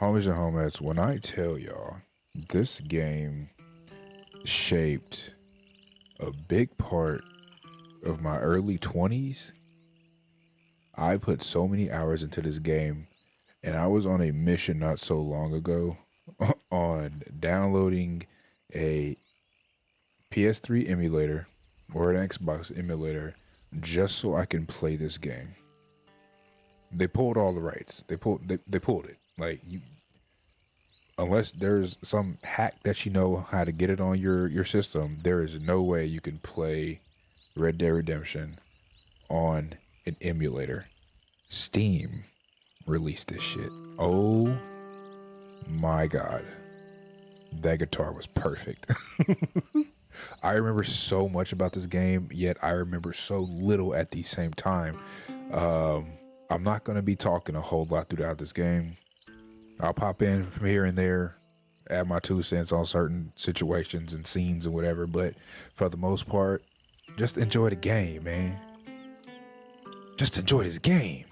Homies and homies, when I tell y'all, this game shaped a big part of my early 20s. I put so many hours into this game, and I was on a mission not so long ago on downloading a PS3 emulator or an Xbox emulator just so I can play this game. They pulled all the rights. They pulled it. Like, you, unless there's some hack that you know how to get it on your system, there is no way you can play Red Dead Redemption on an emulator. Steam released this shit. Oh my god. That guitar was perfect. I remember so much about this game, yet I remember so little at the same time. I'm not going to be talking a whole lot throughout this game. I'll pop in from here and there, add my 2 cents on certain situations and scenes and whatever, but for the most part, just enjoy the game, man. Just enjoy this game.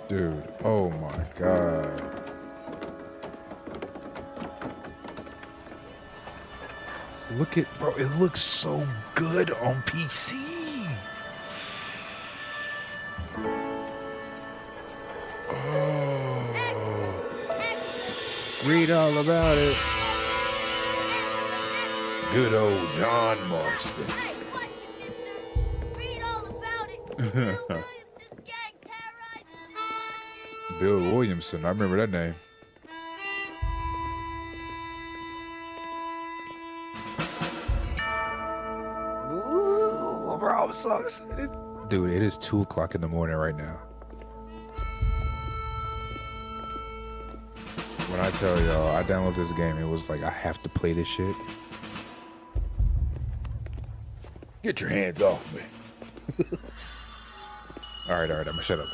Dude, oh my god. Look at, bro, it looks so good on PC. Oh. Read all about it. Good old John Marston. Hey, watch it, mister. Read all about it. Bill Williamson, I remember that name. Ooh, bro, I'm so excited. Dude, it is 2 o'clock in the morning right now. When I tell y'all, I downloaded this game, it was like, I have to play this shit. Get your hands off me. All right, I'm gonna shut up.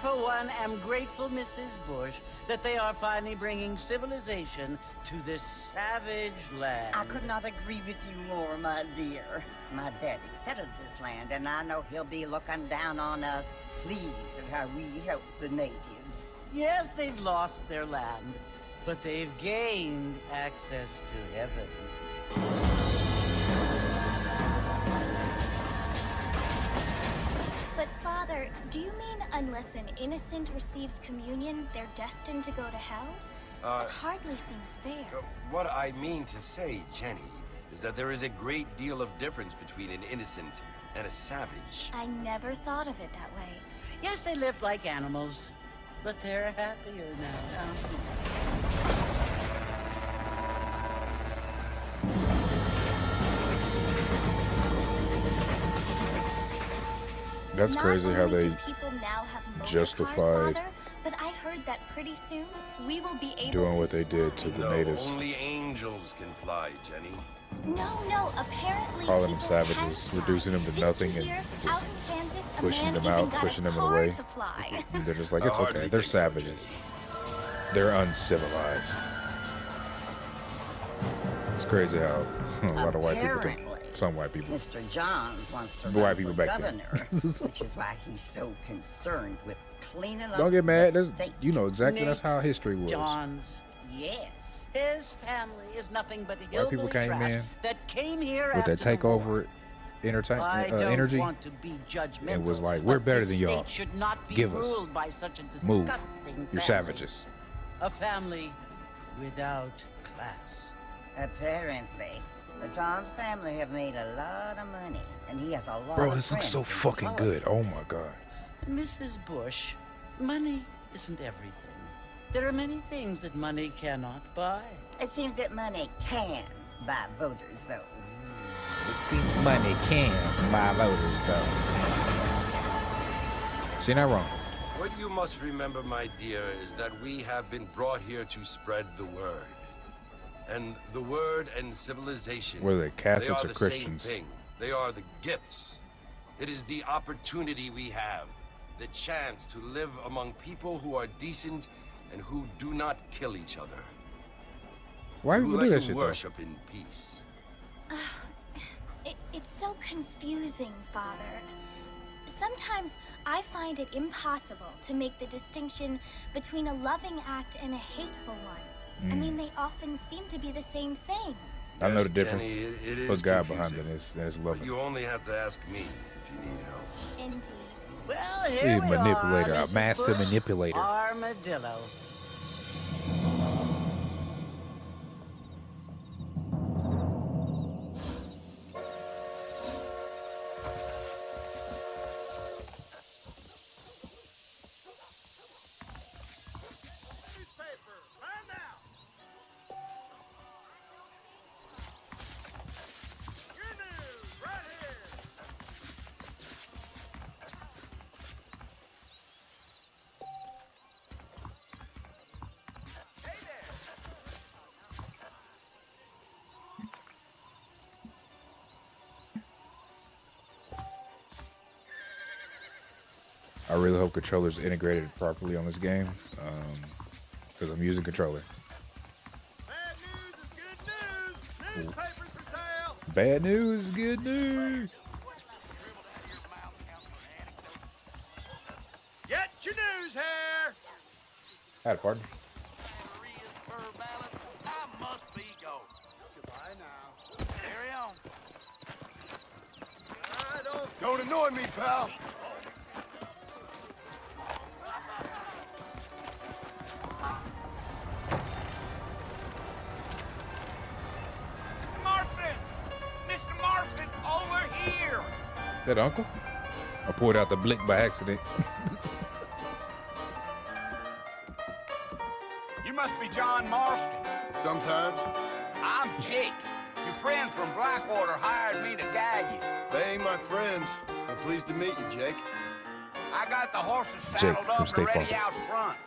For one, am grateful, Mrs. Bush, that they are finally bringing civilization to this savage land. I could not agree with you more, my dear. My daddy settled this land, and I know he'll be looking down on us, pleased at how we help the natives. Yes, they've lost their land, but they've gained access to heaven. But Father, do you mean unless an innocent receives communion, they're destined to go to hell? It hardly seems fair. What I mean to say, Jenny, is that there is a great deal of difference between an innocent and a savage. I never thought of it that way. Yes, they lived like animals, but they're happier now. That's crazy how they justified, justified but I heard that pretty soon we will be able doing to what they did to the natives. Only angels can fly, Jenny. No, apparently Calling them people savages, can reducing them to fly. nothing, Didn't you and hear? just Out in Kansas, a pushing man them even out, got pushing a them car away. to fly. They're just like, I it's hardly okay. They're think so, savages. They're uncivilized. It's crazy how a lot of white people think. Some white people. Mr. Johns wants to White run people for back then. governor, which is why he's so concerned with cleaning up Don't get mad. the That's, state. you know exactly that's how history was. Johns. Yes. His family is nothing but White people hillbilly came trash in that came here with after that the war. takeover I don't energy. want to be judgmental. It was like, we're better than y'all. Should not be Give us. ruled by such a Move. disgusting You're family. savages. A family without class. Apparently. But John's family have made a lot of money, and he has a lot Bro, of this looks so friends in fucking good. Oh politics. my god. Mrs. Bush, money isn't everything. There are many things that money cannot buy. It seems that money can buy voters, though. It seems money can buy voters, though. See, not wrong. What you must remember, my dear, is that we have been brought here to spread the word. And the word and civilization, Whether they're Catholics they are or the Christians. same thing. They are the gifts. It is the opportunity we have, the chance to live among people who are decent and who do not kill each other. Why Who would we like do that to shit, though? worship in peace. It's so confusing, Father. Sometimes I find it impossible to make the distinction between a loving act and a hateful one. I mean, they often seem to be the same thing. I know Yes, the difference. Jenny, it is Put God behind it, confusing. and it's But loving. you only have to ask me if you need help. Indeed. Well, here we Manipulator, are, a master Mrs. Bush. manipulator. Armadillo. I really hope controllers integrated properly on this game, because I'm using controller. Bad news is good news. Newspapers for sale. Bad news, good news. Get your news here. Had a partner. I must be going. Goodbye now. Carry on. Don't annoy me, pal. Mr. Marston, over here. That uncle? I poured out the blick by accident. You must be John Marston. Sometimes. I'm Jake. Your friends from Blackwater hired me to guide you. They ain't my friends. I'm pleased to meet you, Jake. I got the horses Jake saddled from up and State ready Farm. out front.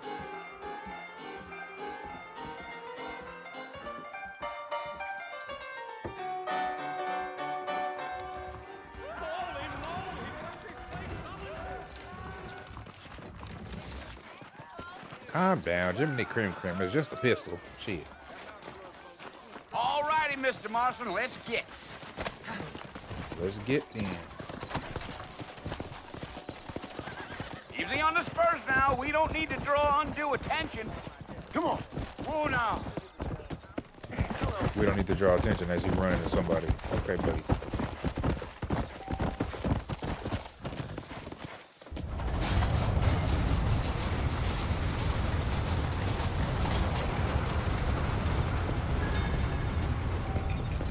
Calm down, Jiminy Cream Cream. It's just a pistol. Shit. All righty, Mr. Marston, let's get. Let's get in. Easy on the spurs now. We don't need to draw undue attention. Come on. Oh, no. We don't need to draw attention as you run into somebody. Okay, buddy.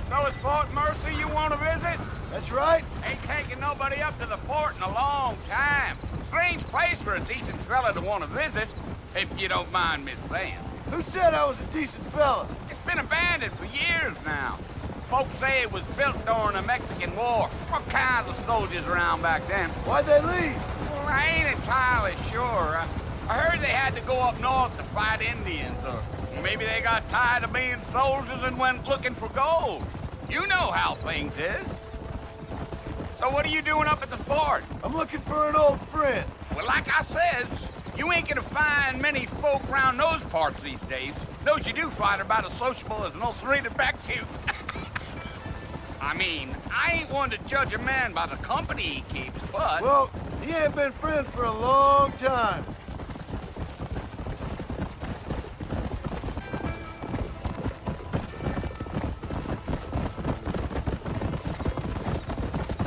So it's Fort Mercy you want to visit? That's right. Ain't taking nobody up to the fort in a long time. Strange place for a decent fella to want to visit, if you don't mind me saying. Who said I was a decent fella? It's been abandoned for years now. Folks say it was built during the Mexican War. What kinds of soldiers around back then? Why'd they leave? Well, I ain't entirely sure. I heard they had to go up north to fight Indians, or maybe they got tired of being soldiers and went looking for gold. You know how things is. So what are you doing up at the fort? I'm looking for an old friend. Well, like I says, you ain't gonna find many folk around those parts these days. Those you do find are about as sociable as an ulcerated back tooth. I mean, I ain't one to judge a man by the company he keeps, but... Well, he ain't been friends for a long time.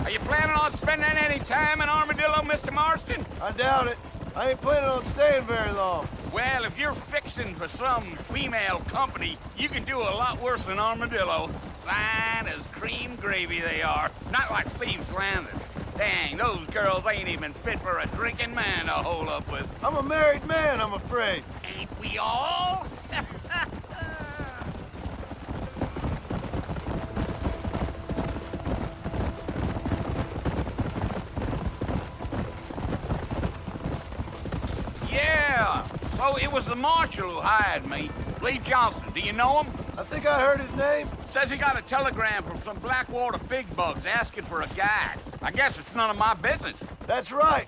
Are you on spending any time in Armadillo, Mr. Marston? I doubt it. I ain't planning on staying very long. Well, if you're fixing for some female company, you can do a lot worse than Armadillo. Fine as cream gravy they are. Not like Thieves Landing. Dang, those girls ain't even fit for a drinking man to hole up with. I'm a married man, I'm afraid. Ain't we all? Yeah, so it was the marshal who hired me. Lee Johnson, do you know him? I think I heard his name. Says he got a telegram from some Blackwater big bugs asking for a guide. I guess it's none of my business. That's right.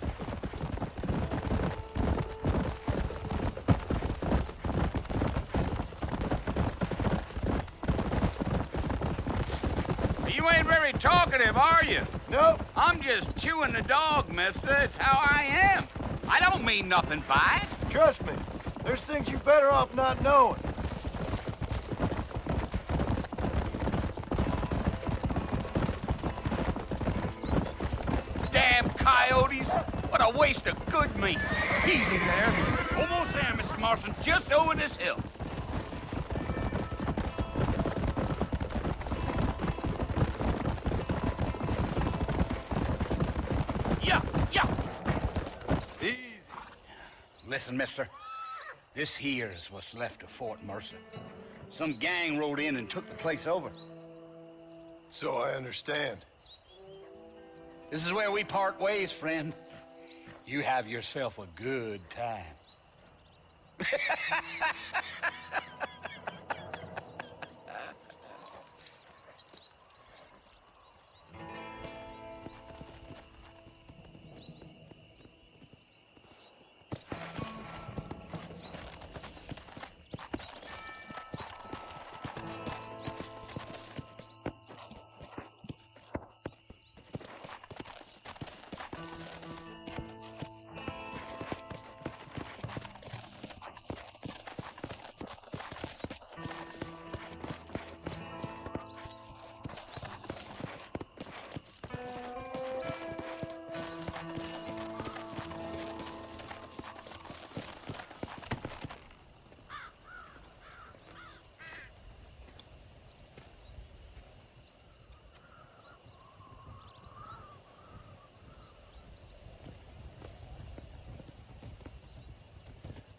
You ain't very talkative, are you? Nope. I'm just chewing the dog, mister. It's how I am. I don't mean nothing by it. Trust me. There's things you're better off not knowing. Damn coyotes. What a waste of good meat. Easy there. Almost there, Mr. Marston. Just over this hill. Yeah. Easy. Listen, mister. This here is what's left of Fort Mercer. Some gang rode in and took the place over. So I understand. This is where we part ways, friend. You have yourself a good time.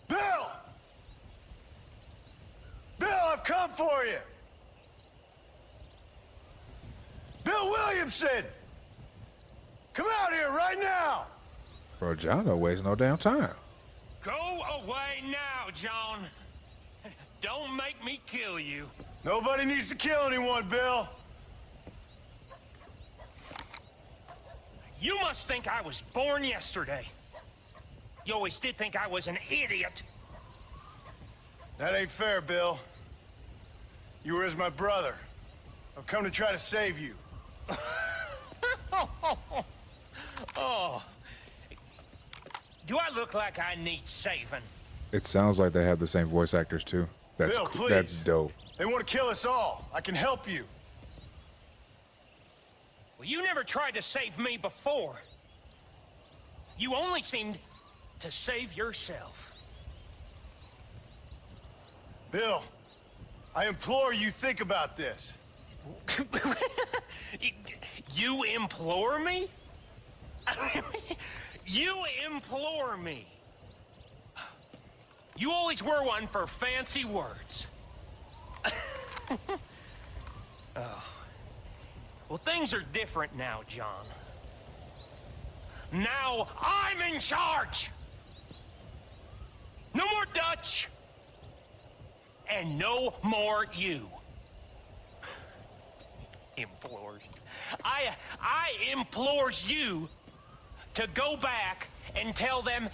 Bill! Bill, I've come for you! Bill Williamson! Come out here right now! Bro, John don't waste no damn time. Go away now, John. Don't make me kill you. Nobody needs to kill anyone, Bill. You must think I was born yesterday. You always did think I was an idiot. That ain't fair, Bill. You were as my brother. I've come to try to save you. Oh. Do I look like I need saving? It sounds like they have the same voice actors too. That's Bill, please. that's dope. They want to kill us all. I can help you. Well, you never tried to save me before. You only seemed to save yourself. Bill, I implore you think about this. You implore me? You implore me. You always were one for fancy words. Oh. Well, things are different now, John. Now I'm in charge. No more Dutch. And no more you. Implores. I implores you to go back and tell them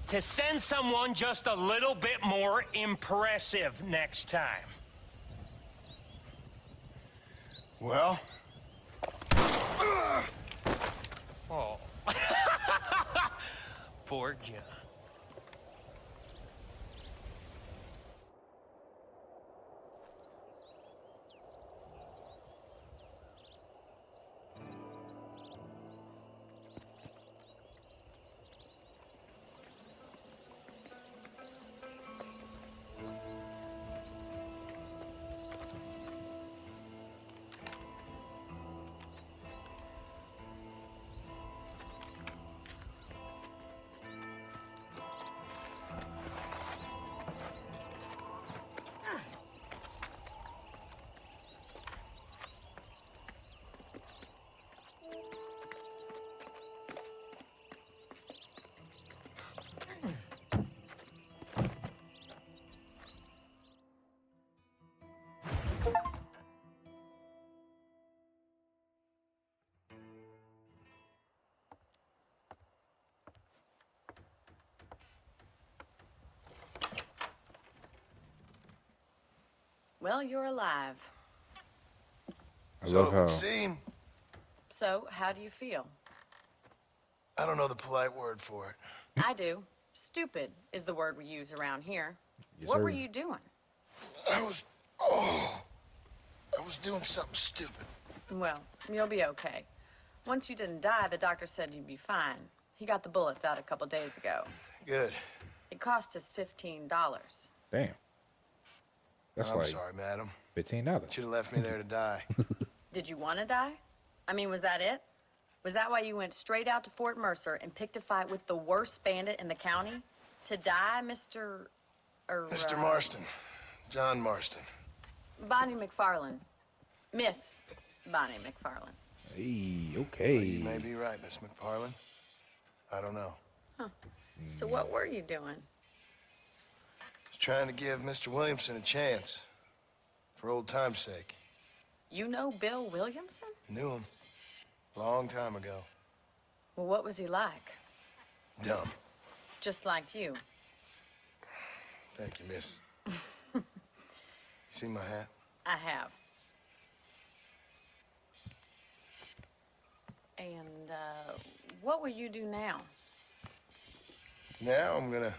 to send someone just a little bit more impressive next time. Well? Oh. Poor John. Well, you're alive. I love how Scene. So, how do you feel? I don't know the polite word for it. I do. Stupid is the word we use around here. Yes, What sir. were you doing? I was doing something stupid. Well, you'll be okay. Once you didn't die, the doctor said you'd be fine. He got the bullets out a couple days ago. Good. It cost us $15. damn. That's I'm like sorry, madam. $15. Should have left me there to die. Did you want to die? I mean, was that it? Was that why you went straight out to Fort Mercer and picked a fight with the worst bandit in the county? To die, Mr. Mr. Marston. John Marston. Bonnie McFarlane. Miss Bonnie McFarlane. Hey, Well, okay. you may be right, Miss McFarlane. I don't know. So what were you doing? Just trying to give Mr. Williamson a chance. For old time's sake. You know Bill Williamson? Knew him. Long time ago. Well, what was he like? Dumb. Just like you. Thank you, miss. You see my hat? I have. And, what will you do now? Now I'm gonna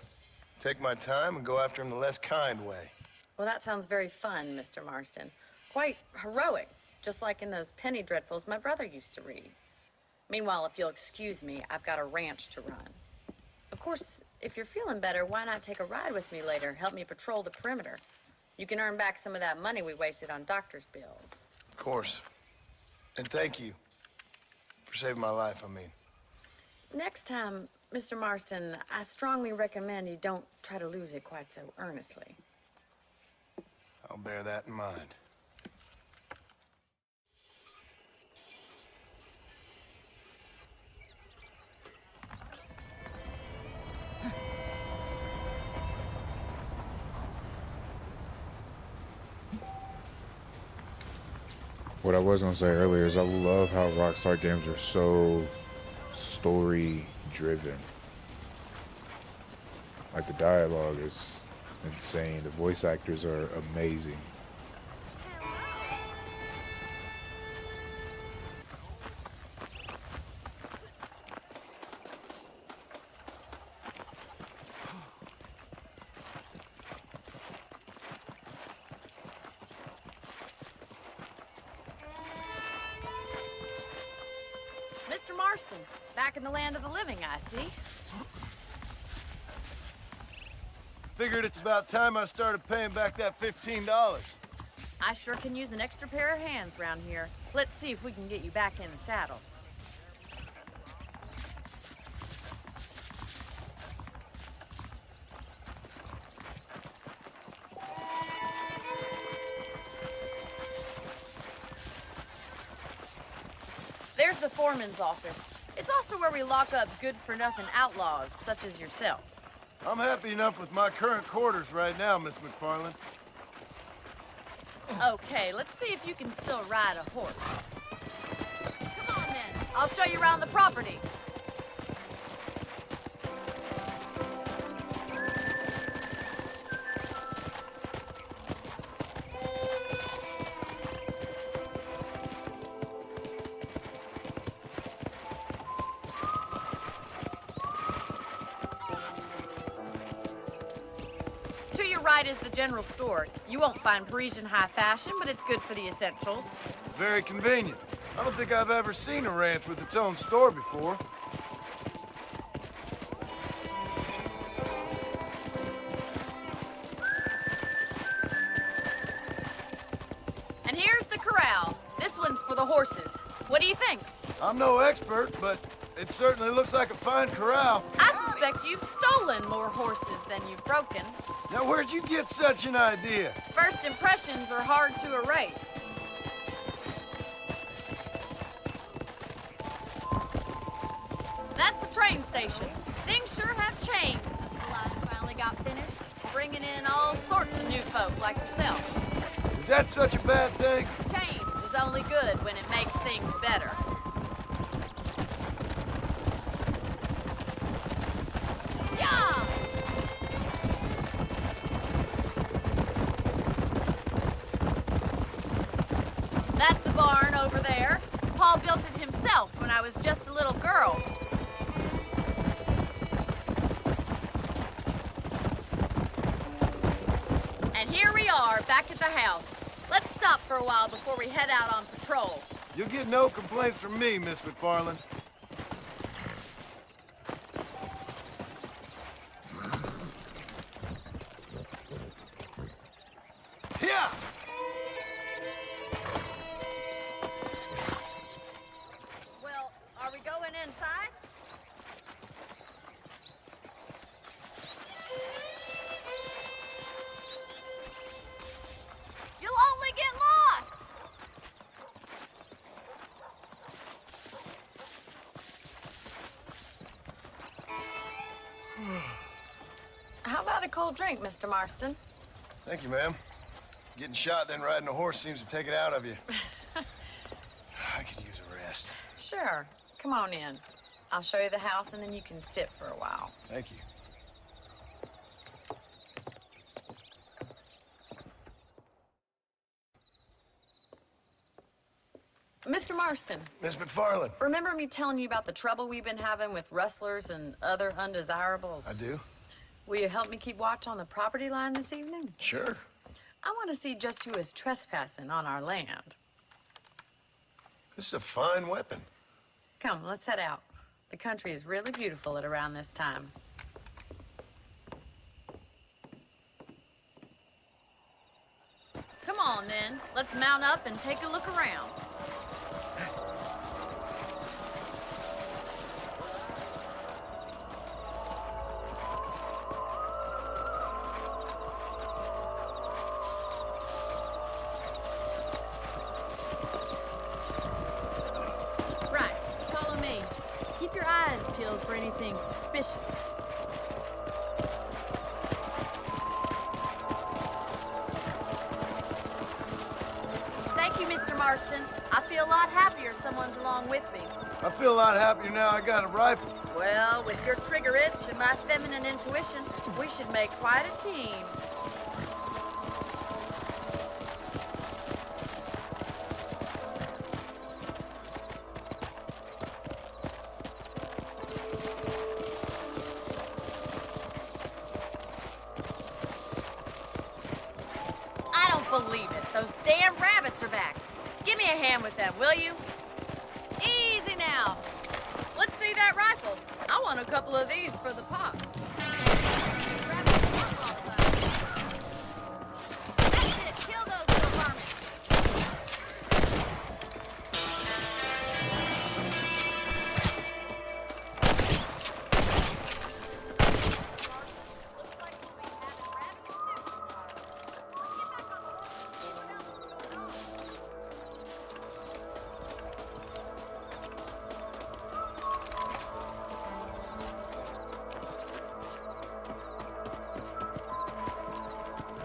take my time and go after him the less kind way. Well, that sounds very fun, Mr. Marston. Quite heroic, just like in those penny dreadfuls my brother used to read. Meanwhile, if you'll excuse me, I've got a ranch to run. Of course, if you're feeling better, why not take a ride with me later? Help me patrol the perimeter. You can earn back some of that money we wasted on doctor's bills. Of course. And thank you for saving my life, I mean. Next time, Mr. Marston, I strongly recommend you don't try to lose it quite so earnestly. I'll bear that in mind. What I was gonna say earlier is I love how Rockstar Games are so story driven. Like the dialogue is insane. The voice actors are amazing. Mr. Marston, back in the land of the living, I see. Figured it's about time I started paying back that $15. I sure can use an extra pair of hands around here. Let's see if we can get you back in the saddle. There's the foreman's office. It's also where we lock up good-for-nothing outlaws, such as yourself. I'm happy enough with my current quarters right now, Miss McFarlane. Okay, let's see if you can still ride a horse. Come on, then. I'll show you around the property. To your right is the general store. You won't find Parisian high fashion, but it's good for the essentials. Very convenient. I don't think I've ever seen a ranch with its own store before. And here's the corral. This one's for the horses. What do you think? I'm no expert, but it certainly looks like a fine corral. I suspect you've stolen more horses than you've broken. Now, where'd you get such an idea? First impressions are hard to erase. That's the train station. Things sure have changed since the line finally got finished, bringing in all sorts of new folk like yourself. Is that such a bad thing? Change is only good when it makes things better. Yeah! Paul built it himself when I was just a little girl. And here we are, back at the house. Let's stop for a while before we head out on patrol. You'll get no complaints from me, Miss McFarland. Yeah! Well, are we going inside? You'll only get lost! How about a cold drink, Mr. Marston? Thank you, ma'am. Getting shot, then riding a horse seems to take it out of you. I could use a rest. Sure. Come on in. I'll show you the house, and then you can sit for a while. Thank you. Mr. Marston, Miss McFarland. remember me telling you about the trouble we've been having with rustlers and other undesirables? I do? Will you help me keep watch on the property line this evening? Sure. I want to see just who is trespassing on our land. This is a fine weapon. Come, let's head out. The country is really beautiful at around this time. Come on, then. Let's mount up and take a look around. Right, follow me. Keep your eyes peeled for anything suspicious. Thank you, Mr. Marston. I feel a lot happier someone's along with me. I feel a lot happier now I got a rifle. Well, with your trigger itch and my feminine intuition, we should make quite a team. I don't believe it. Those damn rabbits are back. Give me a hand with them, will you? Easy now. Let's see that rifle. I want a couple of these for the pop. That's it. Kill those little varmints. Looks like we'll be having rabbit stew tomorrow. Let's get back on the horse and figure out what's going on.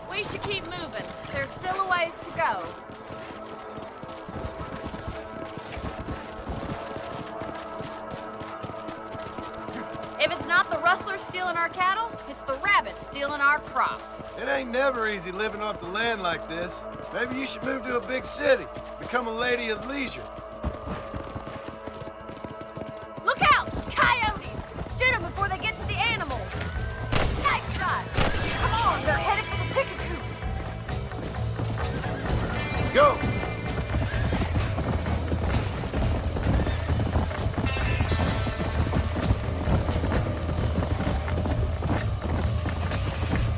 We should keep moving. There's still a ways to go. If it's not the rustlers stealing our cattle, it's the rabbits stealing our crops. It ain't never easy living off the land like this. Maybe you should move to a big city. Become a lady of leisure. Look out! Coyotes! Shoot them before they get to the animals. Nice shot! Come on, they're headed for the chicken coop. Go!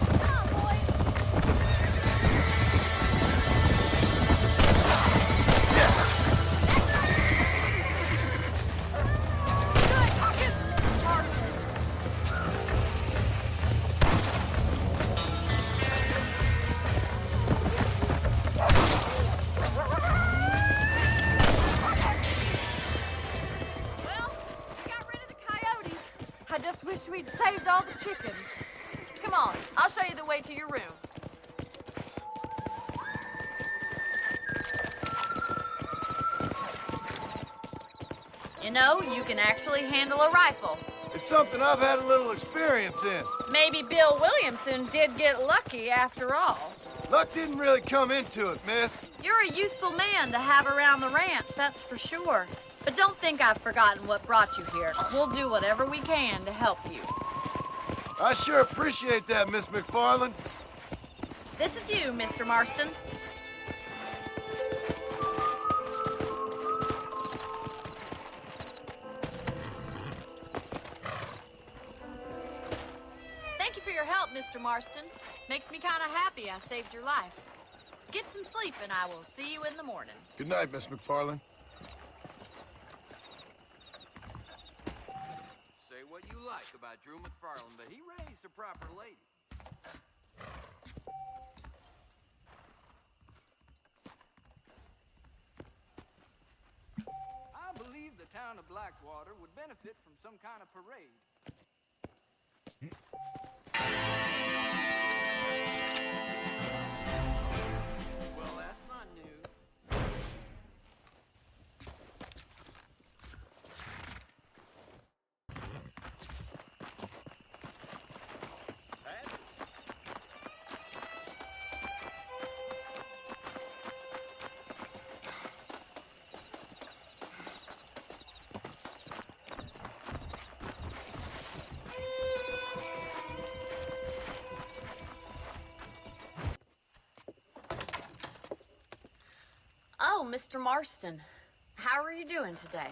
Come on, boys. Good talking, Mr. Marston. Well, we got rid of the coyotes. I just wish we'd saved all the chickens. Come on, I'll show you the way to your room. You know, you can actually handle a rifle. It's something I've had a little experience in. Maybe Bill Williamson did get lucky after all. Luck didn't really come into it, miss. You're a useful man to have around the ranch, that's for sure. But don't think I've forgotten what brought you here. We'll do whatever we can to help you. I sure appreciate that, Miss McFarland. This is you, Mr. Marston. Thank you for your help, Mr. Marston. Makes me kind of happy I saved your life. Get some sleep and I will see you in the morning. Good night, Miss McFarland. Say what you like about Drew McFarland, but he raised a proper lady. I believe the town of Blackwater would benefit from some kind of parade. Well, that's not news. Oh, Mr. Marston. How are you doing today?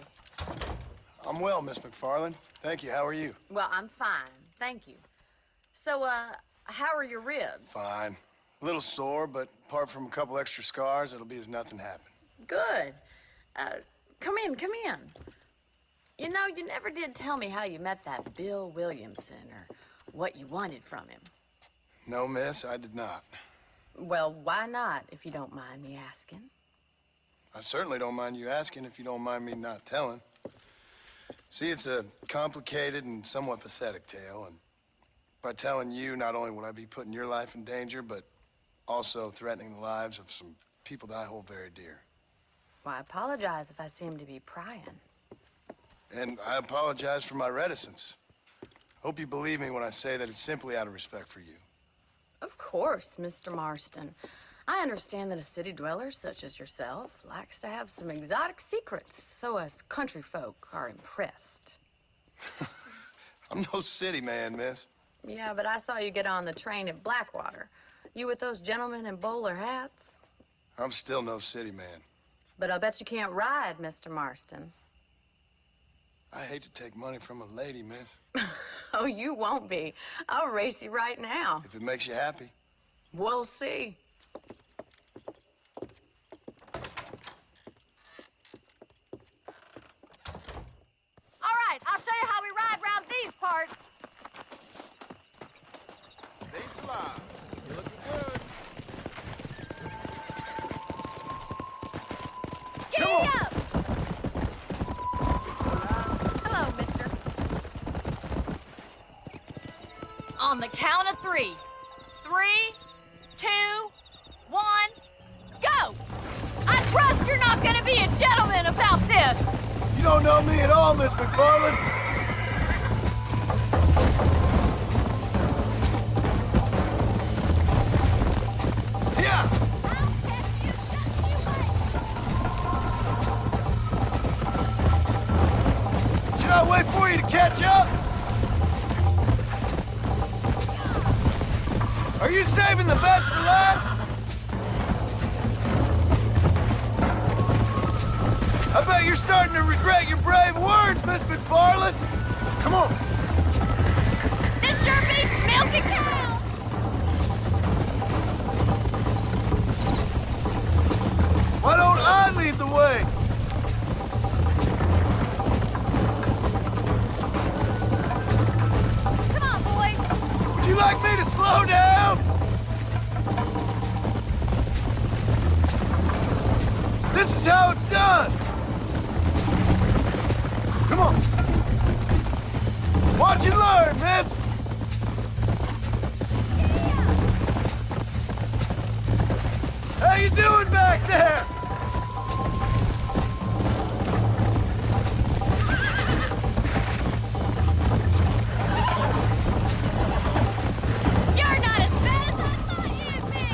I'm well, Miss McFarland. Thank you. How are you? Well, I'm fine, thank you. So, how are your ribs? Fine. A little sore, but apart from a couple extra scars, it'll be as nothing happened. Good. Come in, come in. You know, you never did tell me how you met that Bill Williamson or what you wanted from him. No, miss, I did not. Well, why not, if you don't mind me asking? I certainly don't mind you asking if you don't mind me not telling. See, it's a complicated and somewhat pathetic tale, and by telling you, not only would I be putting your life in danger, but also threatening the lives of some people that I hold very dear. Well, I apologize if I seem to be prying. And I apologize for my reticence. Hope you believe me when I say that it's simply out of respect for you. Of course, Mr. Marston. I understand that a city dweller such as yourself likes to have some exotic secrets, so us country folk are impressed. I'm no city man, miss. Yeah, but I saw you get on the train at Blackwater. You with those gentlemen in bowler hats? I'm still no city man. But I'll bet you can't ride, Mr. Marston. I hate to take money from a lady, miss. Oh, you won't be. I'll race you right now. If it makes you happy. We'll see. All right, I'll show you how we ride around these parts. They fly. You're looking good. Giddy up! Hello, mister. On the count of 3. 3, 2, 1, go! I trust you're not gonna be a gentleman about this. You don't know me at all, Miss McFarland. Yeah! Should I wait for you to catch up? Are you saving the best for last? I bet you're starting to regret your brave words, Miss McFarland. Come on. This sure beats milking cow. Why don't I lead the way? Come on, boys. Would you like me to slow down? This is how it's done. Come on. Watch and learn, miss. How you doing back there? You're not as bad as I thought you'd be.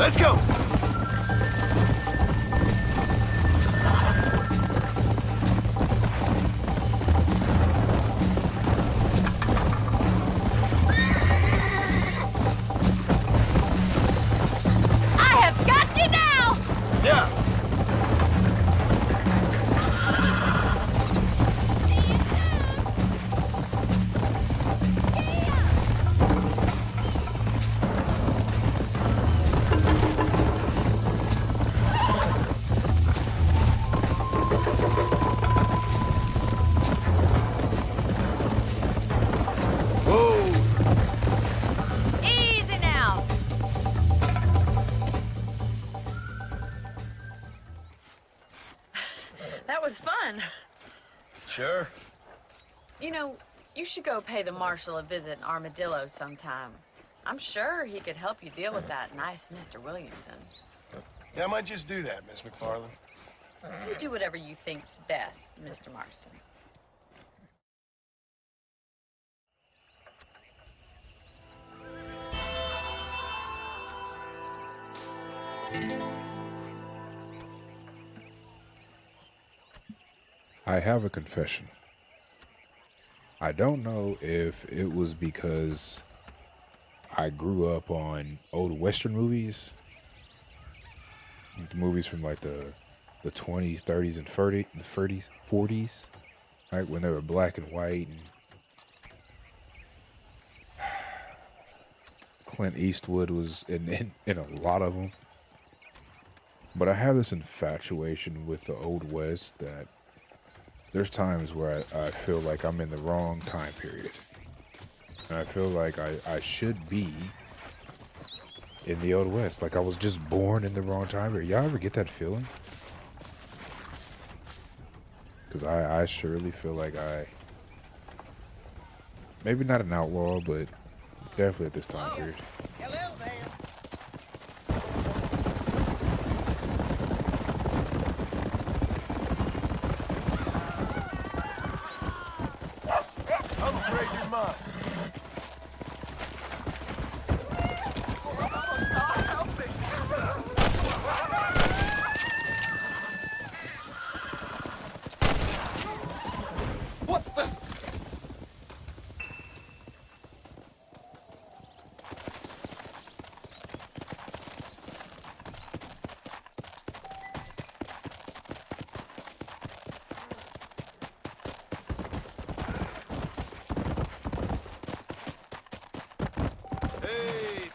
Let's go! I have got you now! Yeah. Easy now. That was fun. Sure. You know, you should go pay the marshal a visit in Armadillo sometime. I'm sure he could help you deal with that nice Mr. Williamson. Yeah, I might just do that, Miss McFarland. You do whatever you think's best, Mr. Marston. I have a confession. I don't know if it was because I grew up on old Western movies. The movies from like the 20s, 30s, and 40s, right? When they were black and white. And Clint Eastwood was in a lot of them. But I have this infatuation with the Old West that there's times where I feel like I'm in the wrong time period. And I feel like I should be in the Old West. Like I was just born in the wrong time period. Y'all ever get that feeling? Because I surely feel like maybe not an outlaw, but definitely at this time period. Hello there. I'm afraid you're mine. What the? Hey!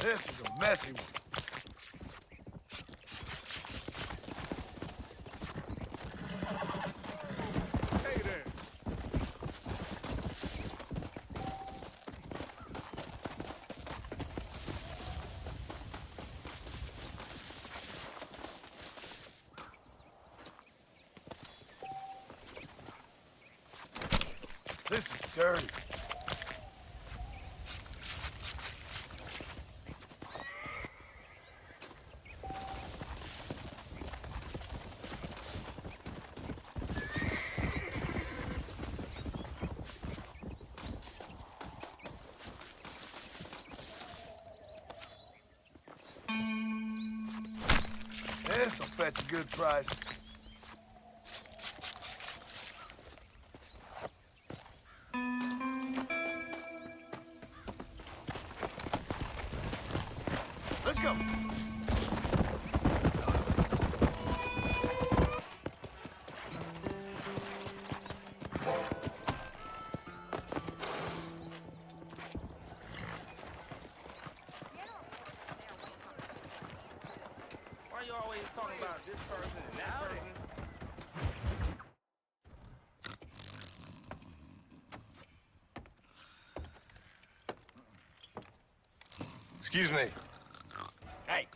This is a messy one. Hey there. This is dirty. This'll fetch a good price. Let's go. Why you always talking about this person and that person? Excuse me. Hey,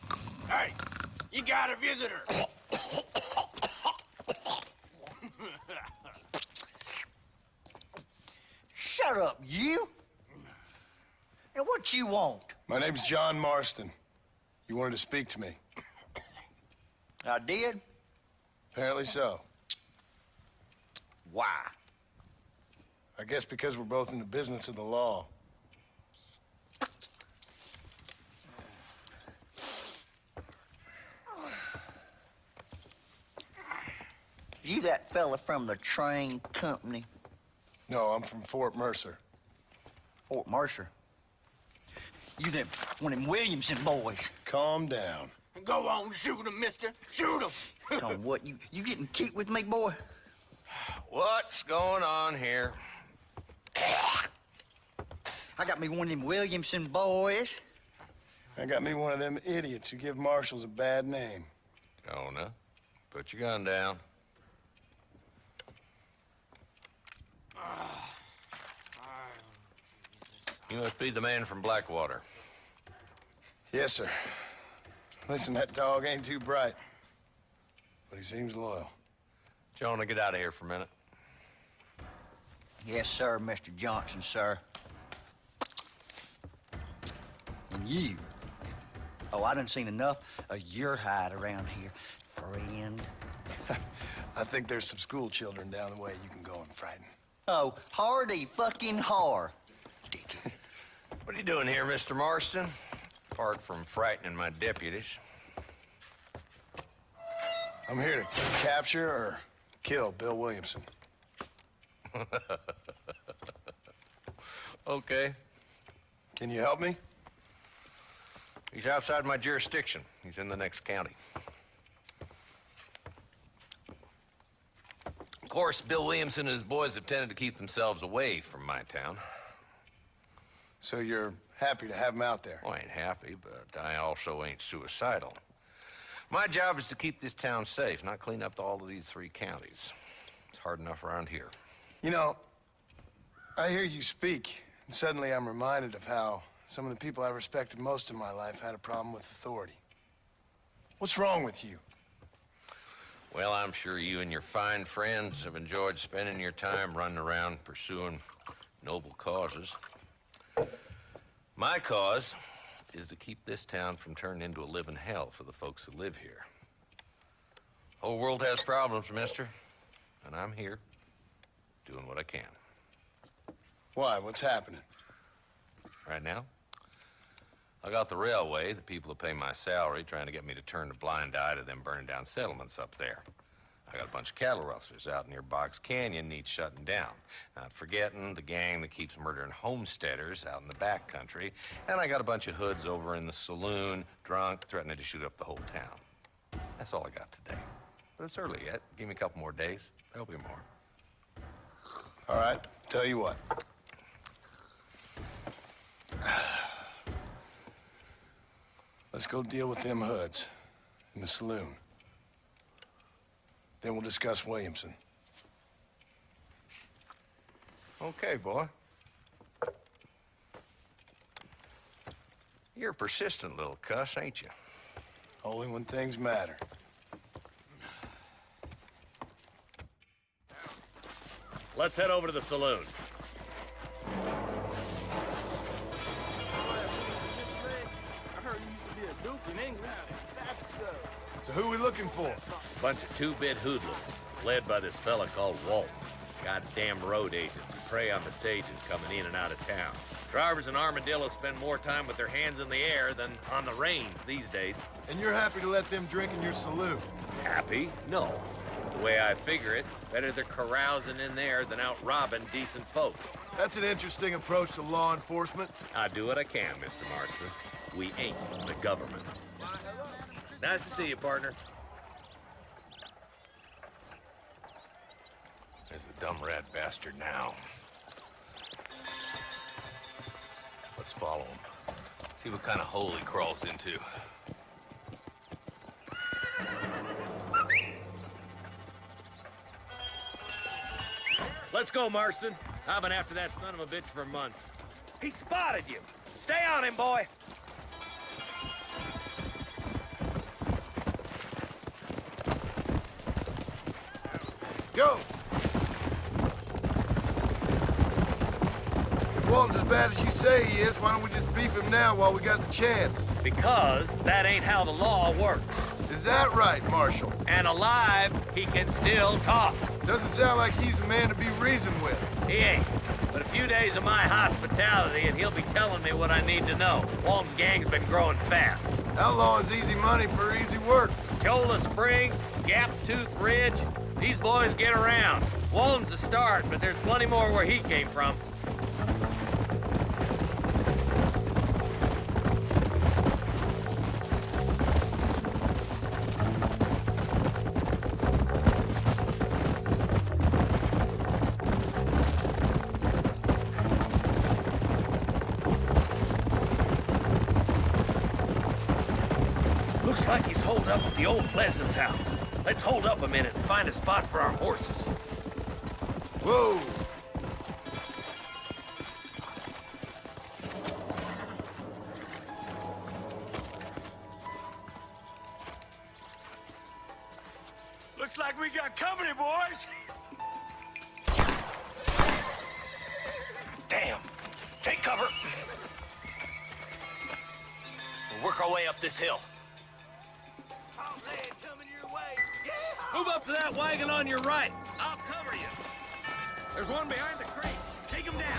hey, you got a visitor. Shut up, you! And what you want? My name's John Marston. You wanted to speak to me. I did? Apparently so. Why? I guess because we're both in the business of the law. You that fella from the train company? No, I'm from Fort Mercer. Fort Mercer? You them, one of them Williamson boys. Calm down. Go on, shoot him, mister. Shoot him. Come, what, you getting cute with me, boy? What's going on here? I got me one of them Williamson boys. I got me one of them idiots who give marshals a bad name. Jonah, put your gun down. You must be the man from Blackwater. Yes, sir. Listen, that dog ain't too bright, but he seems loyal. Jonah, get out of here for a minute. Yes, sir, Mr. Johnson, sir. And you. Oh, I done seen enough of your hide around here, friend. I think there's some school children down the way you can go and frighten. Oh, hardy fucking har. Dickhead. What are you doing here, Mr. Marston? Apart from frightening my deputies. I'm here to capture or kill Bill Williamson. Okay. Can you help me? He's outside my jurisdiction. He's in the next county. Of course, Bill Williamson and his boys have tended to keep themselves away from my town. So you're happy to have him out there? Well, I ain't happy, but I also ain't suicidal. My job is to keep this town safe, not clean up all of these 3 counties. It's hard enough around here. You know, I hear you speak, and suddenly I'm reminded of how some of the people I respected most in my life had a problem with authority. What's wrong with you? Well, I'm sure you and your fine friends have enjoyed spending your time running around pursuing noble causes. My cause is to keep this town from turning into a living hell for the folks who live here. Whole world has problems, mister, and I'm here doing what I can. Why? What's happening? Right now, I got the railway, the people who pay my salary, trying to get me to turn a blind eye to them burning down settlements up there. I got a bunch of cattle rustlers out near Box Canyon needs shutting down. Not forgetting the gang that keeps murdering homesteaders out in the back country. And I got a bunch of hoods over in the saloon, drunk, threatening to shoot up the whole town. That's all I got today. But it's early yet. Give me a couple more days. There'll be more. All right, tell you what. Let's go deal with them hoods in the saloon. Then we'll discuss Williamson. Okay, boy. You're a persistent little cuss, ain't you? Only when things matter. Let's head over to the saloon. I heard you used to be a duke in England. That's so. So who are we looking for? Bunch of 2-bit hoodlums, led by this fella called Walt. Goddamn road agents who prey on the stages coming in and out of town. Drivers and armadillos spend more time with their hands in the air than on the reins these days. And you're happy to let them drink in your saloon? Happy? No. The way I figure it, better they're carousing in there than out robbing decent folk. That's an interesting approach to law enforcement. I do what I can, Mr. Marston. We ain't the government. Nice to see you, partner. There's the dumb rat bastard now. Let's follow him. See what kind of hole he crawls into. Let's go, Marston. I've been after that son of a bitch for months. He spotted you. Stay on him, boy. Go! If Walton's as bad as you say he is, why don't we just beef him now while we got the chance? Because that ain't how the law works. Is that right, Marshal? And alive, he can still talk. Doesn't sound like he's the man to be reasoned with. He ain't. But a few days of my hospitality and he'll be telling me what I need to know. Walton's gang's been growing fast. Outlawing's easy money for easy work. Cholla Springs, Gap Tooth Ridge, these boys get around. Walton's a start, but there's plenty more where he came from. Looks like he's holed up at the old Pleasance house. Let's hold up a minute and find a spot for our horses. Whoa! Looks like we got company, boys. Damn. Take cover. We'll work our way up this hill. Move up to that wagon on your right. I'll cover you. There's one behind the crate. Take him down. I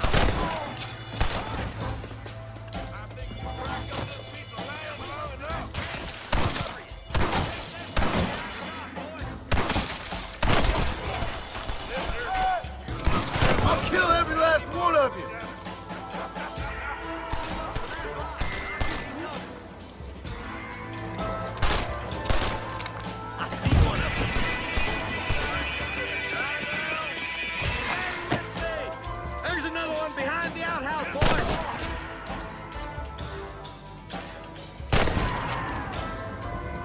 think you cracked up this piece of land long enough. I'll kill every last one of you! There's another one behind the outhouse, boys.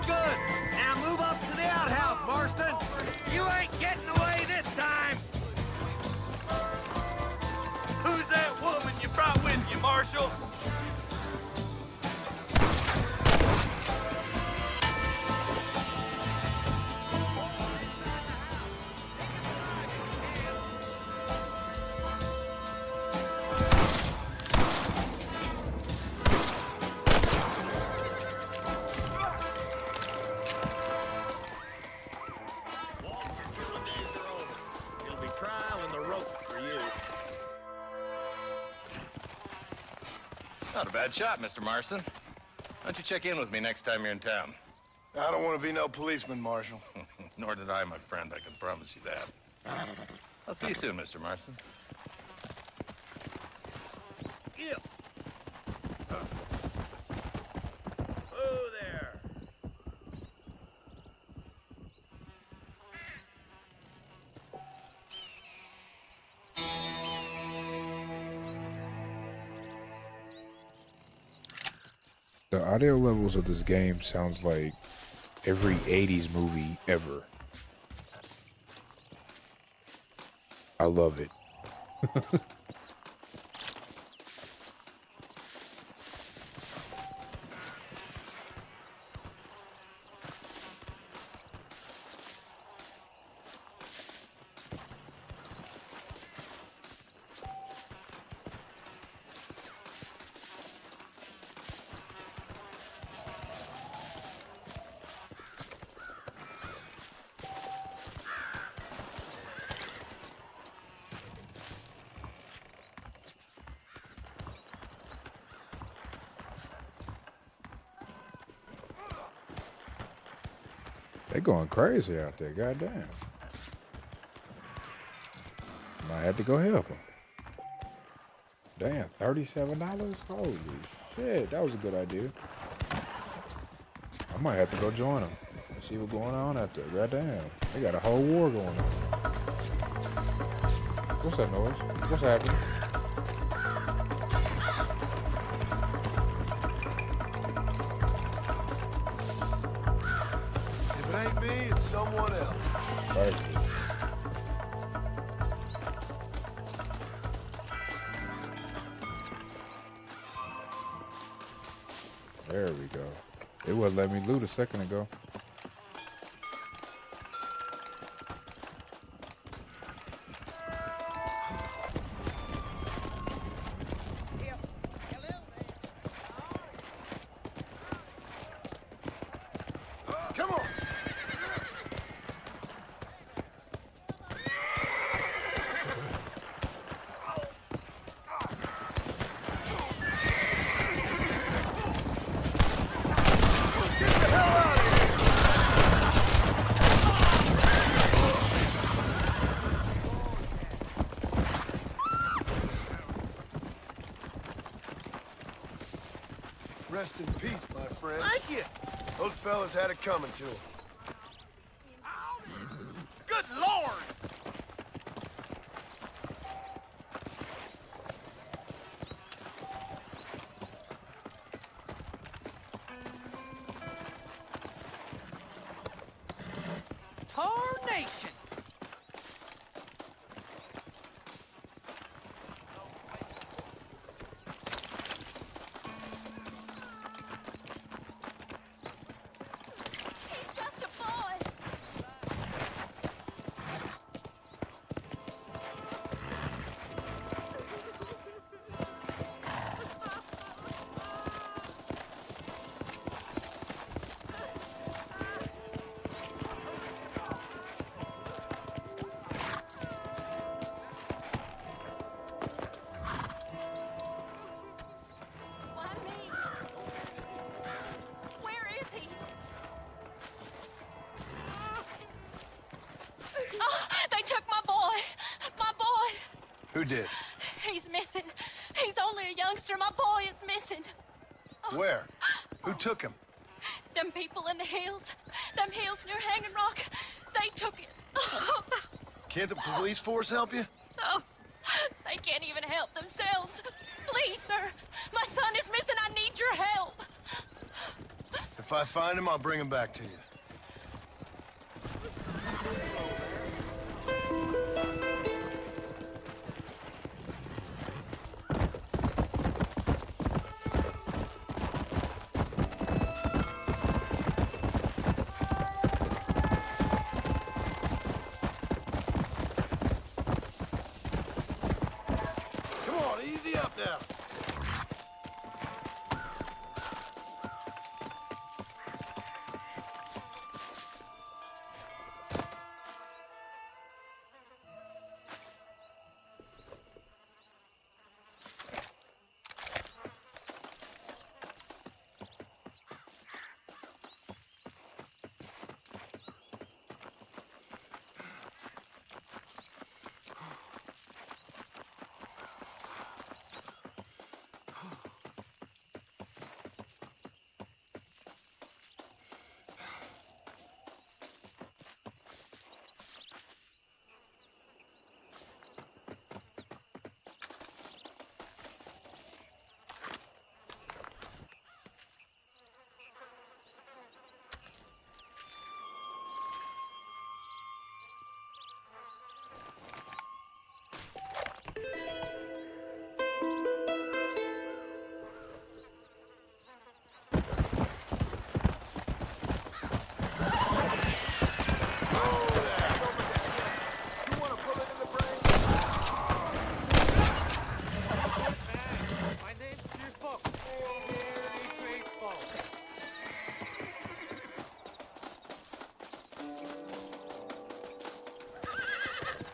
Good. Now move up to the outhouse, Marston. You ain't getting away this time. Who's that woman you brought with you, Marshal? You'll be trial and the rope for you. Not a bad shot, Mr. Marston. Why don't you check in with me next time you're in town? I don't want to be no policeman, Marshal. Nor did I, my friend. I can promise you that. I'll see you soon, Mr. Marston. Yeah. Oh, there. The audio levels of this game sounds like every 80s movie ever. I love it. They're going crazy out there, goddamn. Might have to go help them. Damn, $37? Holy shit, that was a good idea. I might have to go join them. See what's going on out there, goddamn. They got a whole war going on. What's that noise? What's happening? If it ain't me, it's someone else. Right. There we go. It wouldn't let me loot a second ago. Come on. Rest in peace, my friend. Thank you. Those fellas had it coming to them. Good Lord! Tarnation! He's just a boy. Why me? Where is he? Oh, they took my boy. My boy. Who did? He's missing. He's only a youngster. My boy is missing. Where? Who took him? Them people in the hills. Them hills near Hanging Rock. They took it. Can't the police force help you? Oh, they can't even help themselves. Please, sir. My son is missing. I need your help. If I find him, I'll bring him back to you. Come on, easy up now.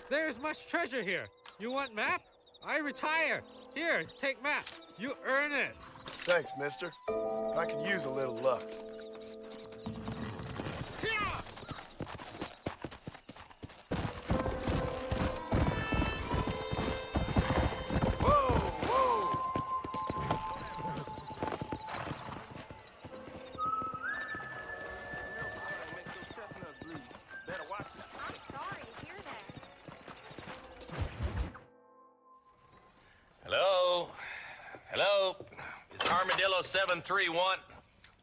There's much treasure here. You want map? I retire. Here, take map. You earn it. Thanks, mister. I could use a little luck. Hello? Hello? It's Armadillo 731.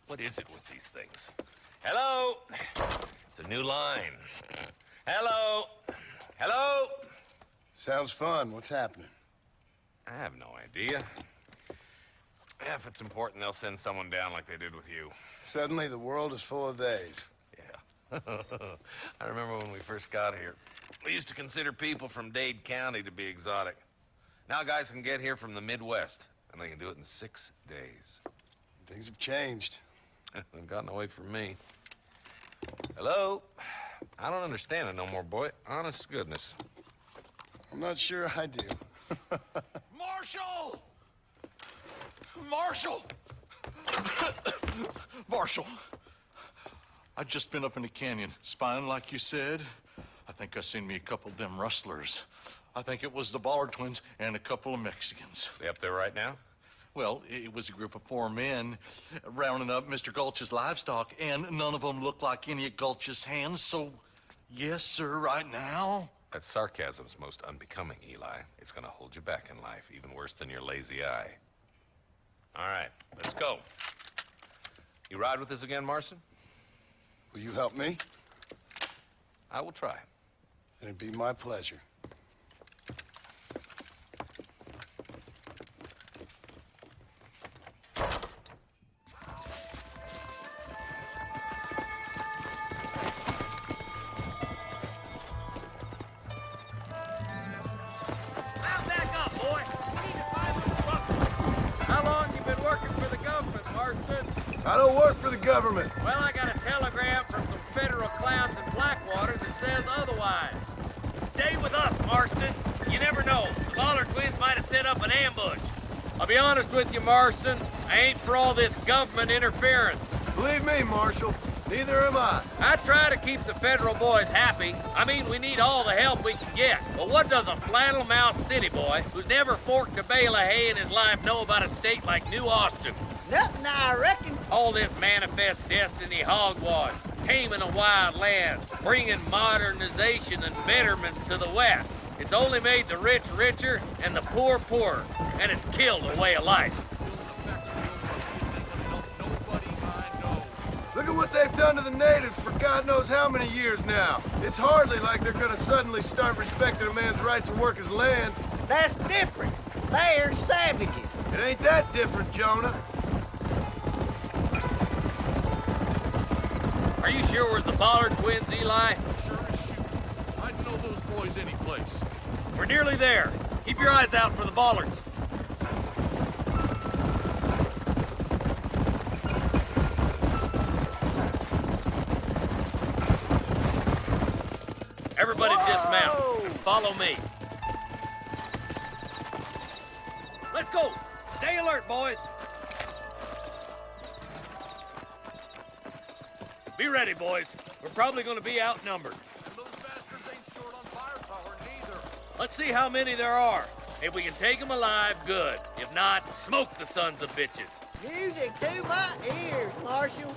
What is it with these things? Hello? It's a new line. Hello? Hello? Sounds fun. What's happening? I have no idea. Yeah, if it's important, they'll send someone down like they did with you. Suddenly, the world is full of theys. Yeah. I remember when we first got here. We used to consider people from Dade County to be exotic. Now guys can get here from the Midwest, and they can do it in 6 days. Things have changed. They've gotten away from me. Hello? I don't understand it no more, boy. Honest to goodness. I'm not sure I do. Marshal! Marshal! Marshal! I just been up in the canyon, spying like you said. I think I seen me a couple of them rustlers. I think it was the Ballard twins and a couple of Mexicans. They up there right now? Well, it was a group of 4 men rounding up Mr. Gulch's livestock, and none of them looked like any of Gulch's hands, so yes, sir, right now. That sarcasm's most unbecoming, Eli. It's gonna hold you back in life, even worse than your lazy eye. All right, let's go. You ride with us again, Marston? Will you help me? I will try. It'd be my pleasure. I don't work for the government. Well, I got a telegram from some federal clowns in Blackwater that says otherwise. Stay with us, Marston. You never know. The Ballard twins might have set up an ambush. I'll be honest with you, Marston. I ain't for all this government interference. Believe me, Marshal, neither am I. I try to keep the federal boys happy. I mean, we need all the help we can get. But what does a flannel-mouthed city boy who's never forked a bale of hay in his life know about a state like New Austin? Nothing, I reckon. All this manifest destiny hogwash, taming a wild land, bringing modernization and betterments to the West. It's only made the rich richer and the poor poorer, and it's killed a way of life. Look at what they've done to the natives for God knows how many years now. It's hardly like they're gonna suddenly start respecting a man's right to work his land. That's different. They're savages. It ain't that different, Jonah. Are you sure we're the Ballard twins, Eli? Sure as shoot. I'd know those boys any place. We're nearly there. Keep your eyes out for the Ballards. Everybody dismount. Follow me. Let's go. Stay alert, boys. Be ready, boys. We're probably going to be outnumbered. And those bastards ain't short on firepower, neither. Let's see how many there are. If we can take them alive, good. If not, smoke the sons of bitches. Music to my ears, Marshal.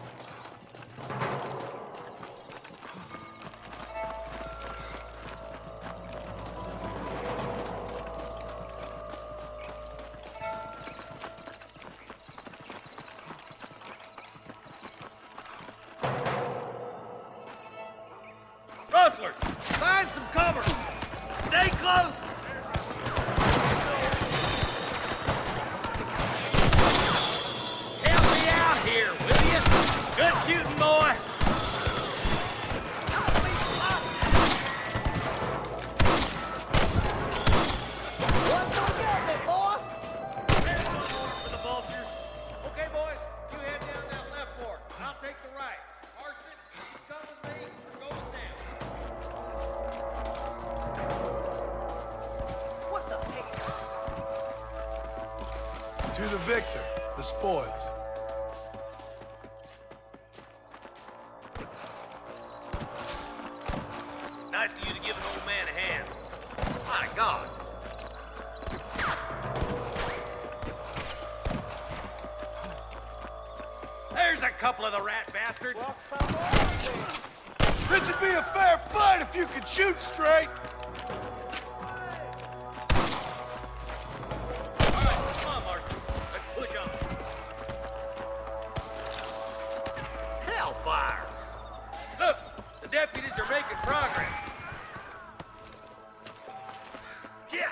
Rustlers, find some cover. Stay close. Help me out here, will you? Good shooting, boy. What's gonna get me, boy? There's one more for the vultures. Okay, boys, you head down that left fork, and I'll take the right. Marston, you come with me. We're going down. What the heck? To the victor, the spoils. Nice of you to give an old man a hand. My God. There's a couple of the rat bastards. This would be a fair fight if you could shoot straight. All right, come on, Marston. Let's push on. Hellfire! Look, the deputies are making progress. Yeah.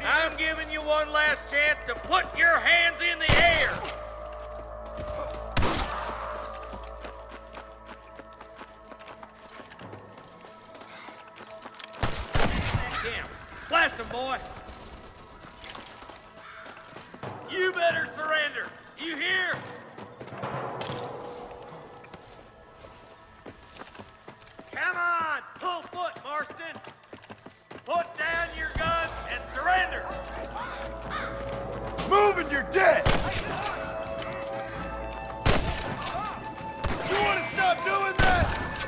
I'm giving you one last chance to put your hands in the air. Damn. Blast him, boy. You better surrender. You hear? Come on, pull foot, Marston. Put down your guns and surrender. Move and you're dead. You want to stop doing that?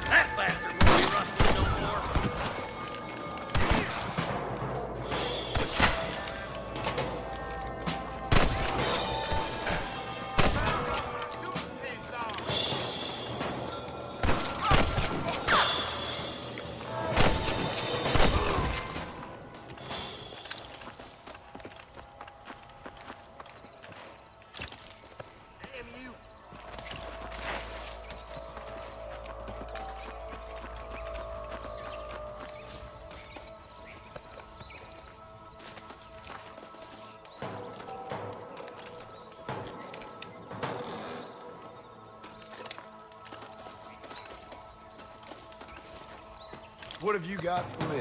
What have you got for me?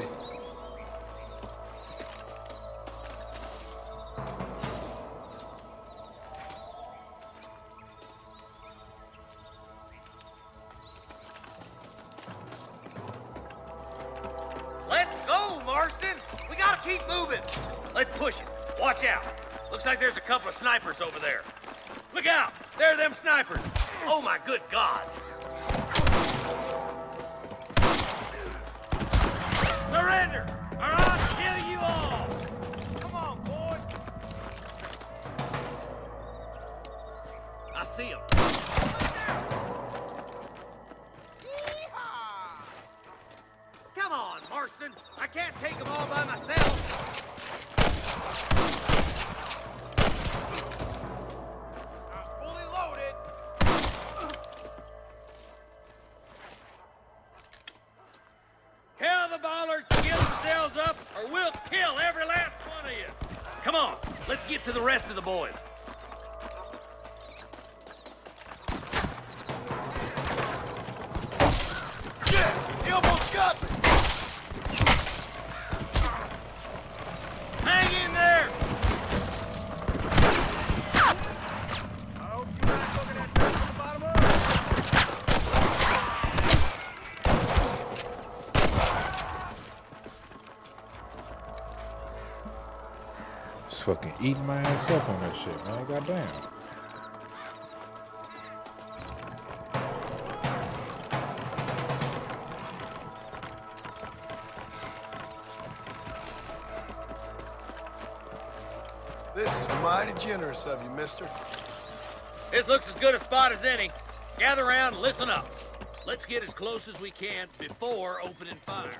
Let's go, Marston! We gotta keep moving! Let's push it. Watch out. Looks like there's a couple of snipers over there. Look out! There are them snipers! Oh my good God! Surrender! Or I'll kill you all! Come on, boys! I see them. Come on, Marston! I can't take them all by myself! I'm fully loaded! Tell the bollards to get themselves up, or we'll kill every last one of you! Come on, let's get to the rest of the boys. Shit! He almost got me! Hang in there! I hope you guys looking at that from the bottom up. Just fucking eating my ass up on that shit, man. Goddamn. This is mighty generous of you, mister. This looks as good a spot as any. Gather around and listen up. Let's get as close as we can before opening fire.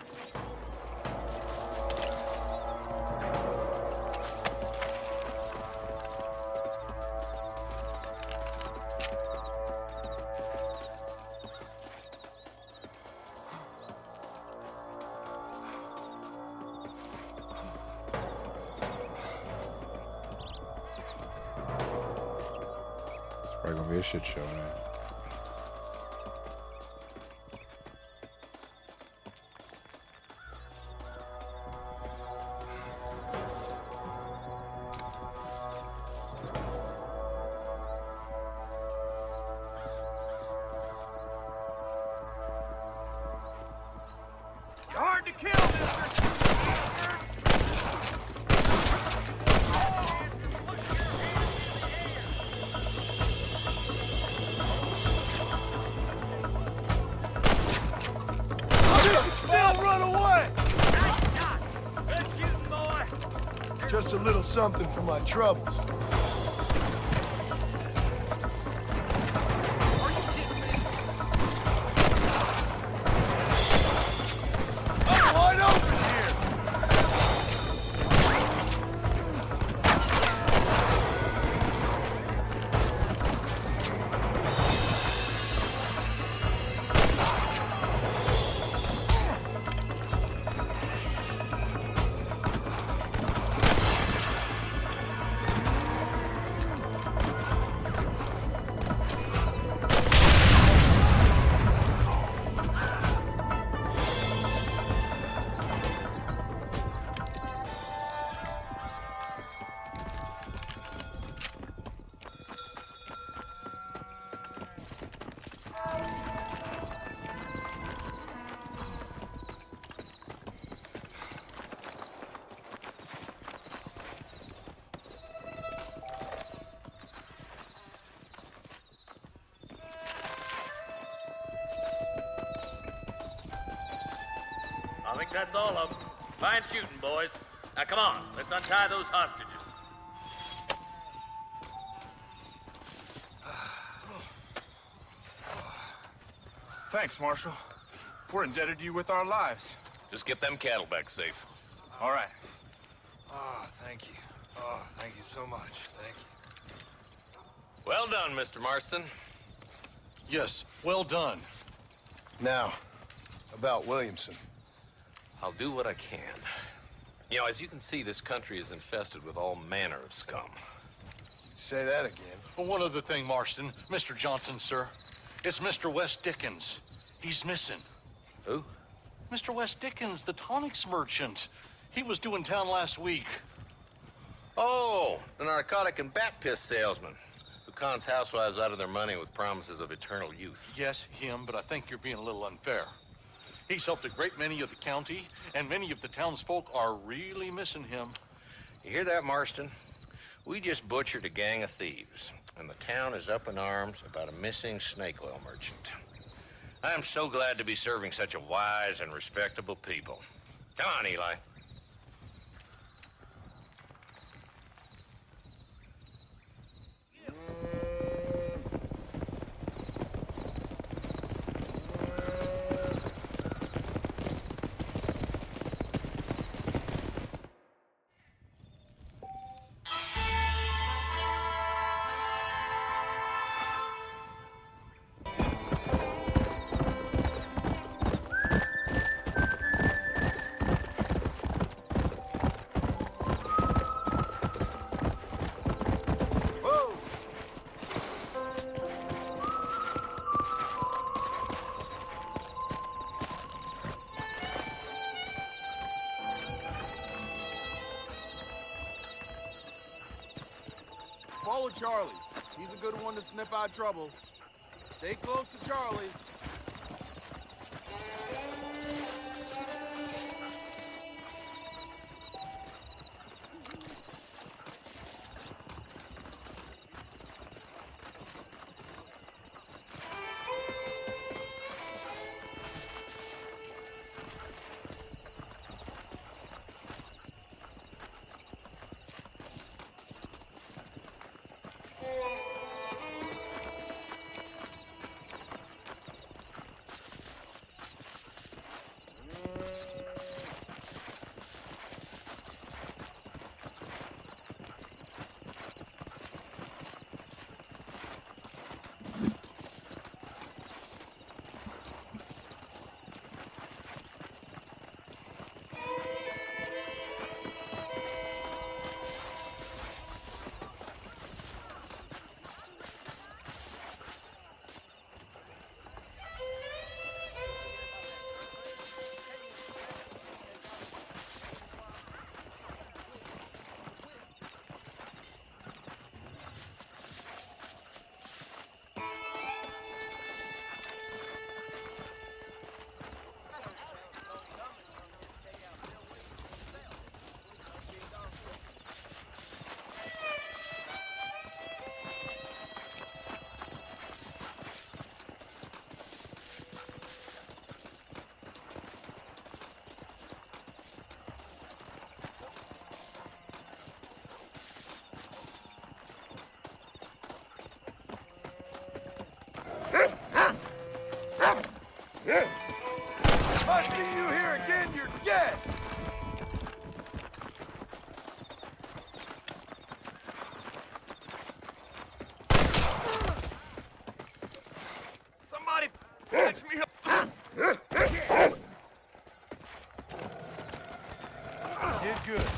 Probably gonna be a shit show, man. You're hard to kill, mister. Still run away! Nice shot. Good shooting, boy. Just a little something for my troubles. I'm wide open here! I think that's all of them. Fine shooting, boys. Now come on, let's untie those hostages. Thanks, Marshal. We're indebted to you with our lives. Just get them cattle back safe. All right. Oh, thank you. Oh, thank you so much. Thank you. Well done, Mr. Marston. Yes, well done. Now, about Williamson. I'll do what I can. You know, as you can see, this country is infested with all manner of scum. Say that again. Well, one other thing, Marston. Mr. Johnson, sir. It's Mr. West Dickens. He's missing. Who? Mr. West Dickens, the tonics merchant. He was due in town last week. Oh, the narcotic and bat piss salesman who cons housewives out of their money with promises of eternal youth. Yes, him, but I think you're being a little unfair. He's helped a great many of the county, and many of the townsfolk are really missing him. You hear that, Marston? We just butchered a gang of thieves, and the town is up in arms about a missing snake oil merchant. I am so glad to be serving such a wise and respectable people. Come on, Eli. Follow Charlie. He's a good one to sniff out trouble. Stay close to Charlie. If I see you here again, you're dead! Somebody catch me up! Did good.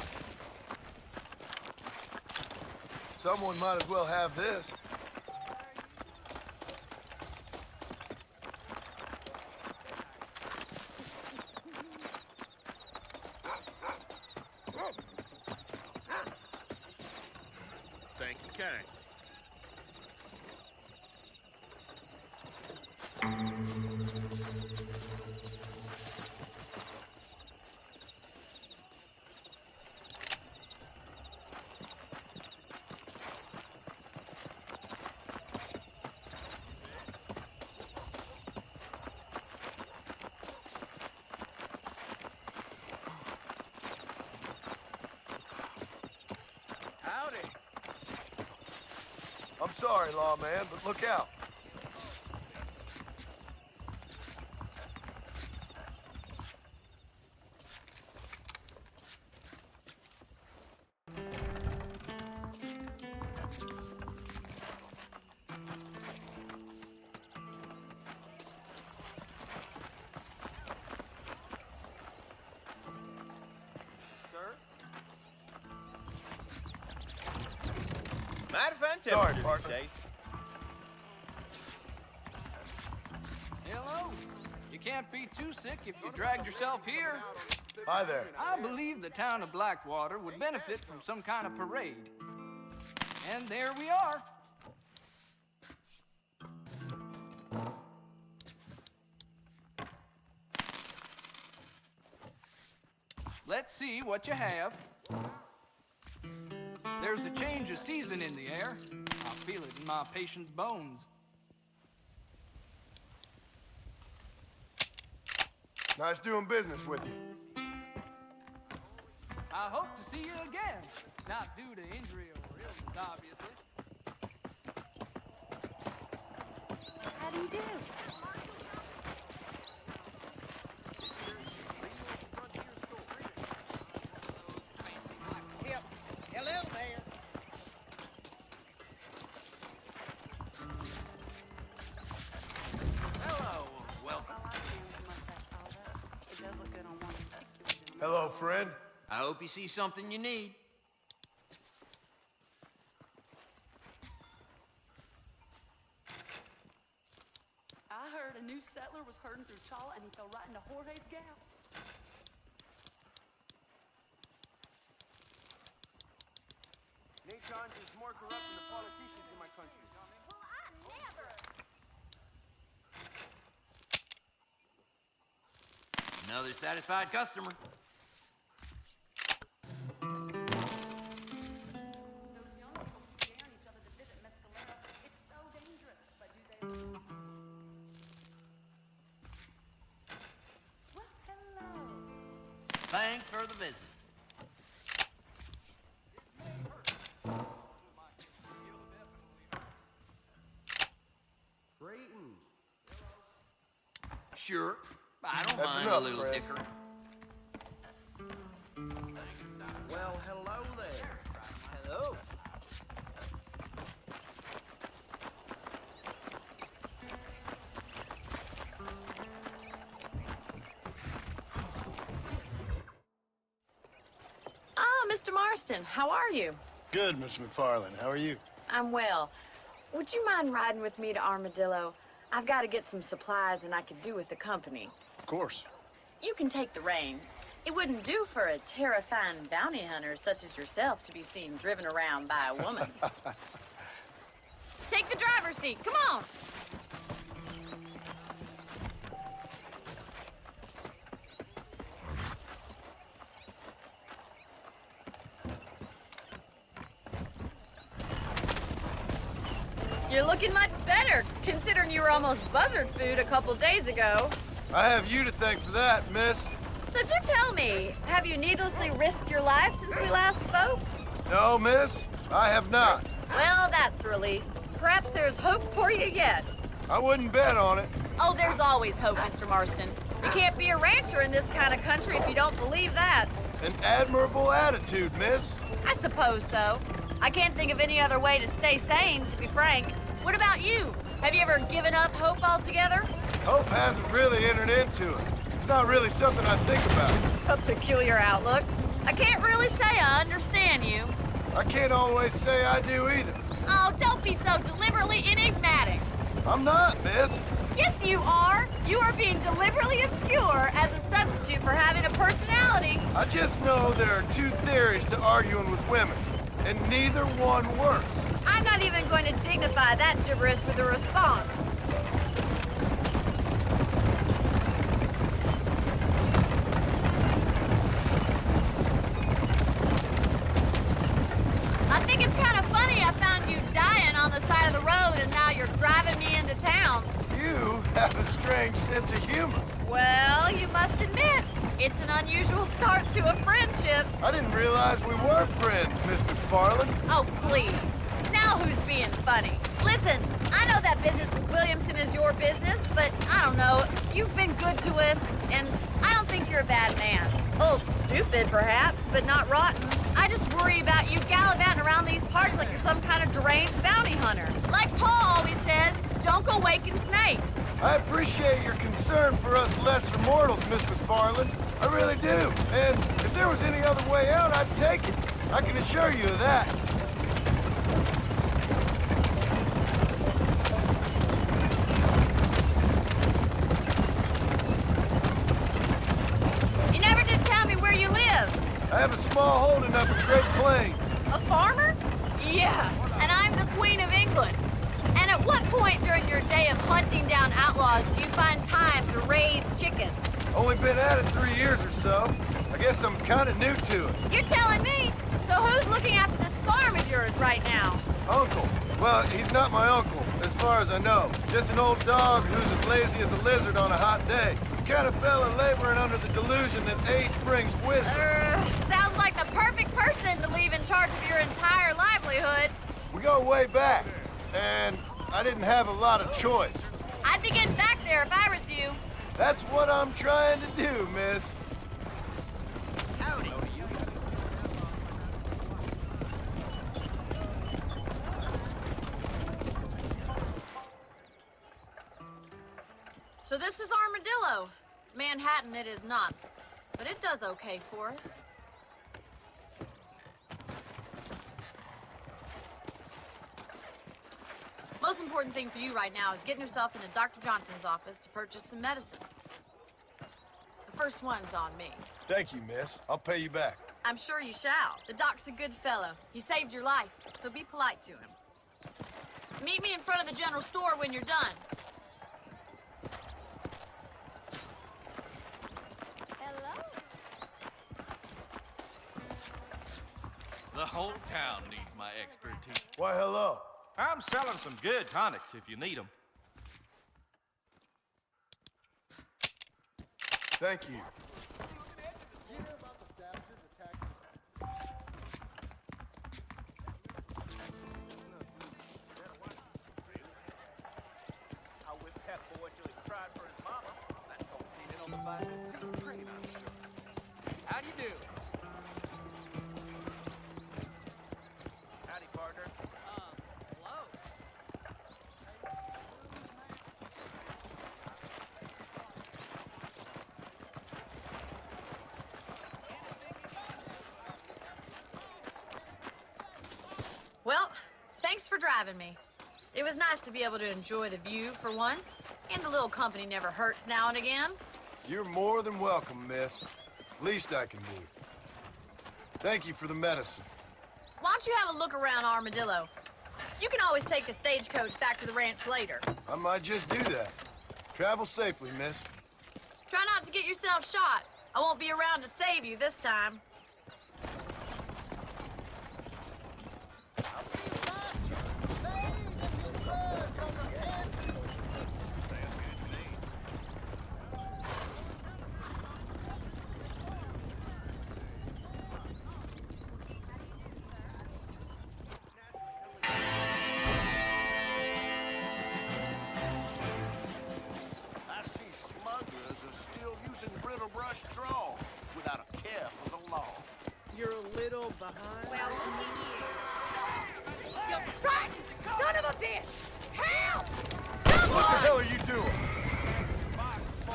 Someone might as well have this. Thank you, kind. Howdy. I'm sorry, lawman, but look out. Mighty fun Sorry, temperature partner. these days. Hello. You can't be too sick if you dragged yourself here. Hi there. I believe the town of Blackwater would benefit from some kind of parade. And there we are. Let's see what you have. There's a change of season in the air. I feel it in my patient's bones. Nice doing business with you. I hope to see you again. Not due to injury or illness, obviously. How do you do? Yep. Hello there. Hello, welcome. Hello, friend. I hope you see something you need. I heard a new settler was herding through Chala and he fell right into Jorge's gap. Nate Johns is more corrupt than the politicians in my country. Well, I never. Another satisfied customer. Thanks for the visit. Sure, I don't That's mind enough, a little Fred. dicker. Well, hello there. Hello. Ah, Mr. Marston, how are you? Good, Miss McFarland. How are you? I'm well. Would you mind riding with me to Armadillo? I've got to get some supplies and I could do with the company. Of course. You can take the reins. It wouldn't do for a terrifying bounty hunter such as yourself to be seen driven around by a woman. Take the driver's seat. Come on. You're looking much better, considering you were almost buzzard food a couple days ago. I have you to thank for that, miss. So do tell me, have you needlessly risked your life since we last spoke? No, miss, I have not. Well, that's a relief. Perhaps there's hope for you yet. I wouldn't bet on it. Oh, there's always hope, Mr. Marston. You can't be a rancher in this kind of country if you don't believe that. An admirable attitude, miss. I suppose so. I can't think of any other way to stay sane, to be frank. What about you? Have you ever given up hope altogether? Hope hasn't really entered into it. It's not really something I think about. A peculiar outlook. I can't really say I understand you. I can't always say I do either. Oh, don't be so deliberately enigmatic. I'm not, miss. Yes, you are. You are being deliberately obscure as a substitute for having a personality. I just know there are two theories to arguing with women, and neither one works. I'm not even going to dignify that gibberish with a response. I think it's kind of funny I found you dying on the side of the road and now you're driving me into town. You have a strange sense of humor. Well, you must admit, it's an unusual start to a friendship. I didn't realize we were friends, Miss McFarland. Oh, please. Now who's being funny? Listen, I know that business with Williamson is your business, but I don't know. You've been good to us, and I don't think you're a bad man. A little stupid, perhaps, but not rotten. I just worry about you gallivanting around these parts like you're some kind of deranged bounty hunter. Like Paul always says, don't go waking snakes. I appreciate your concern for us lesser mortals, Miss McFarland. I really do. And if there was any other way out, I'd take it. I can assure you of that. holding up a Great Plains. A farmer? Yeah, and I'm the Queen of England. And at what point during your day of hunting down outlaws do you find time to raise chickens? Only been at it 3 years or so. I guess I'm kind of new to it. You're telling me? So who's looking after this farm of yours right now? Uncle. Well, he's not my uncle, as far as I know. Just an old dog who's as lazy as a lizard on a hot day. Kind of fella laboring under the delusion that age brings wisdom. Sounds like the perfect person to leave in charge of your entire livelihood. We go way back, and I didn't have a lot of choice. I'd be getting back there if I was you. That's what I'm trying to do, miss. Howdy. So this is Armadillo. Manhattan it is not, but it does okay for us. Most important thing for you right now is getting yourself into Dr. Johnson's office to purchase some medicine. The first one's on me. Thank you, miss. I'll pay you back. I'm sure you shall. The doc's a good fellow. He saved your life, so be polite to him. Meet me in front of the general store when you're done. The whole town needs my expertise. Why, hello. I'm selling some good tonics if you need them. Thank you. I whipped that boy till he cried for his mama. That don't came in on the back of the train, I'm sure. How do you do? Howdy, partner. Hello. Well, thanks for driving me. It was nice to be able to enjoy the view for once, and a little company never hurts now and again. You're more than welcome, miss. Least I can do. Thank you for the medicine. Why don't you have a look around Armadillo? You can always take a stagecoach back to the ranch later. I might just do that. Travel safely, miss. Try not to get yourself shot. I won't be around to save you this time. I see smugglers are still using brittle brush trawl without a care for the law. You're a little behind. Well, look at you. You rotten son of a bitch! Help! Someone! What the hell are you doing? I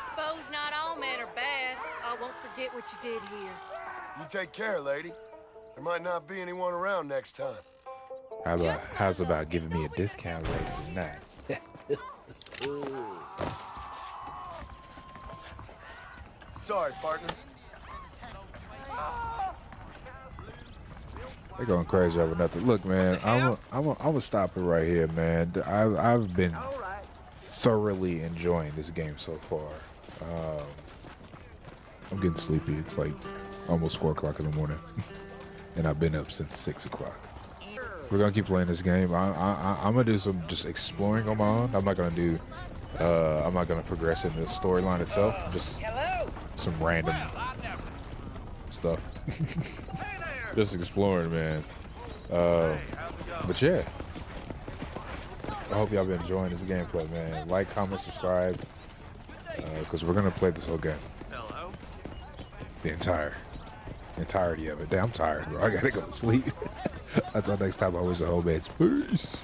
suppose not all men are bad. I won't forget what you did here. You take care, lady. There might not be anyone around next time. How's about giving me a discount later tonight? Sorry, partner. They're going crazy over nothing. Look, man, I'm gonna stop it right here, man. I've been thoroughly enjoying this game so far. I'm getting sleepy. It's like almost 4 o'clock in the morning, and I've been up since 6 o'clock. We're gonna keep playing this game. I'm gonna do some just exploring on my own. I'm not gonna progress in the storyline itself. Just some random stuff. Just exploring, man. But yeah, I hope y'all been enjoying this gameplay, man. Like, comment, subscribe, because we're gonna play this whole game. The entirety of it. Damn, I'm tired, bro. I gotta go to sleep. Until next time, always a whole man's peace.